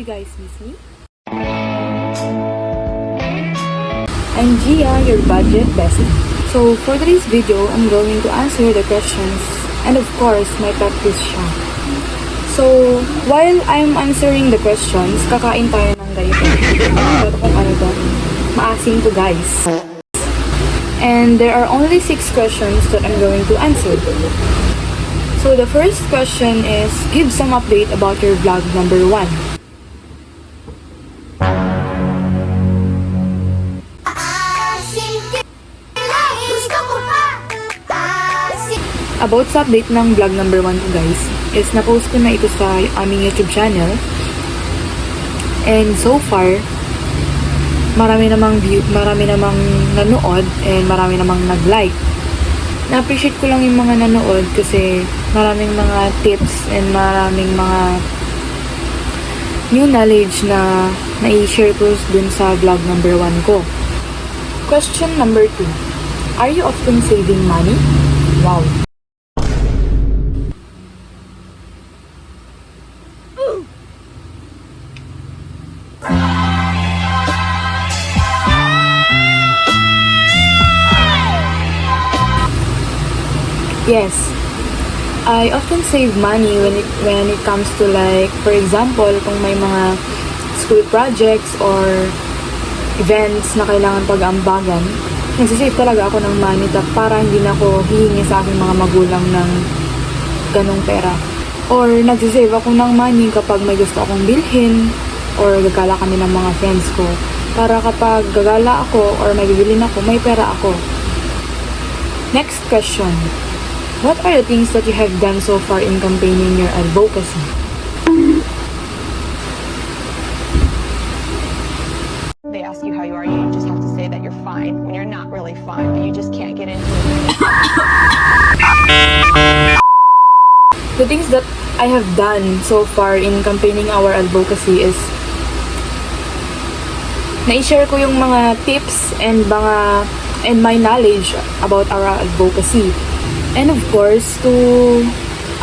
guys miss me? I'm Gia, your budget bestie. So for today's video, I'm going to answer the questions and of course, my practice siya. So while I'm answering the questions, kakain tayo ng ganito. Ito kung ano to. Maasim to guys. And there are only 6 questions that I'm going to answer. So the first question is, give some update about your vlog number 1. About sa update ng vlog number 1 ko guys, is na-post ko na ito sa aming YouTube channel. And so far, marami namang nanood and marami namang nag-like. Na-appreciate ko lang yung mga nanood kasi maraming mga tips and maraming mga new knowledge na na-i-share ko dun sa vlog number 1 ko. Question number 2. Are you often saving money? Wow! Yes, I often save money when it comes to like, for example, kung may mga school projects or events na kailangan pag-ambagan, nagsisave talaga ako ng money para hindi na ako hihingi sa aking mga magulang ng ganong pera. Or nagsisave ako ng money kapag may gusto akong bilhin or gagala kami ng mga friends ko. Para kapag gagala ako or may bibilin ako, may pera ako. Next question. What are the things that you have done so far in campaigning your advocacy? They ask you how you are, you just have to say that you're fine when you're not really fine, but you just can't get into it. The things that I have done so far in campaigning our advocacy is na-share ko yung mga tips and my knowledge about our advocacy. And of course, to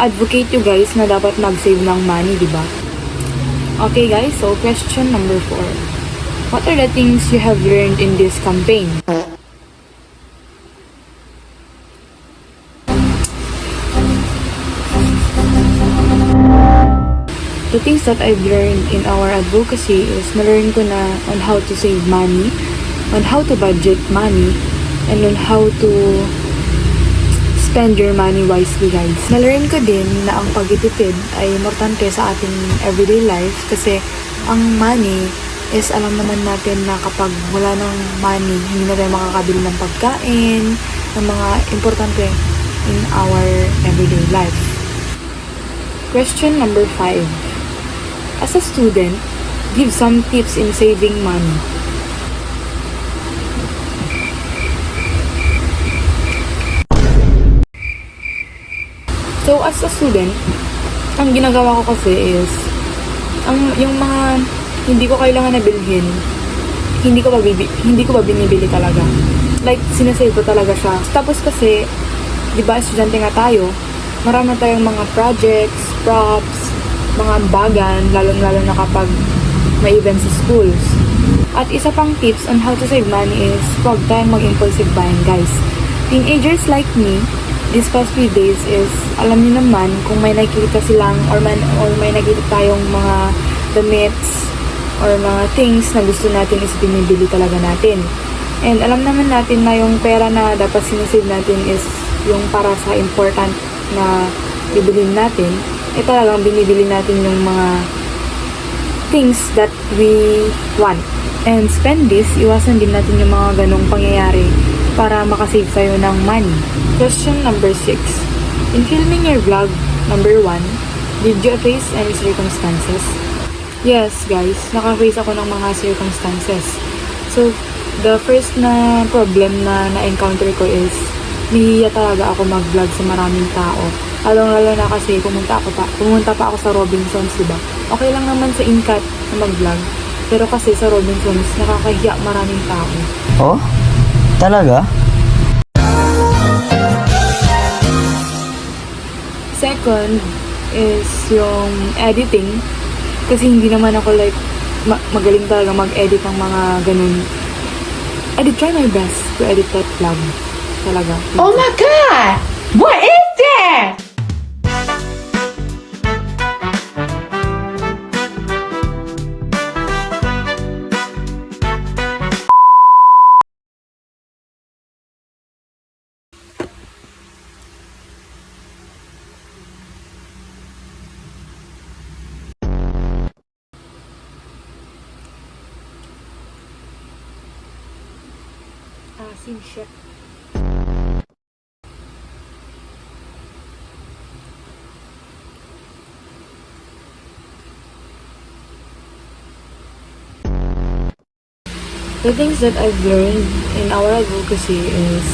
advocate you guys na dapat mag-save ng money, di ba? Okay guys, so question number 4. What are the things you have learned in this campaign? The things that I've learned in our advocacy is na-learn ko na on how to save money, on how to budget money, and on how to spend your money wisely guys. Na-learn ko din na ang pagtitipid ay importante sa ating everyday life kasi ang money is alam naman natin na kapag wala ng money, hindi na tayo makakabili ng pagkain, ng mga importante in our everyday life. Question number 5. As a student, give some tips in saving money. So, as a student, ang ginagawa ko kasi is, yung mga hindi ko kailangan na bilhin, hindi ko ba binibili talaga. Like, sinasave ko talaga siya. Tapos kasi, di ba, estudyante nga tayo, marami tayong mga projects, props, mga ambagan, lalong-lalo na kapag may events sa schools. At isa pang tips on how to save money is, huwag tayong mag-impulsive buying, guys. Teenagers like me, these past few days is, alam niyo naman, kung may nakikita silang, or may nakikita tayong mga damit or mga things na gusto natin is binibili talaga natin. And alam naman natin na yung pera na dapat sinisave natin is yung para sa important na bibilin natin, talagang binibili natin yung mga things that we want. And spend this, iwasan din natin yung mga ganong pangyayari para makasave tayo ng money. Question number 6. In filming your vlog number 1, did you face any circumstances? Yes, guys. Naka-face ako ng mga circumstances. So, the first na problem na na-encounter ko is nahihiya talaga ako mag-vlog sa maraming tao. Lalo na kasi pumunta pa ako sa Robinsons, diba? Okay lang naman sa Incat na mag-vlog. Pero kasi sa Robinsons, nakakahiya maraming tao. Oh? Talaga? Second is yung editing. Kasi hindi naman ako like magaling talaga mag-edit ng mga ganun. I did try my best to edit that vlog. Talaga. Oh my god! What is that? Asim shit. The things that I've learned in our advocacy is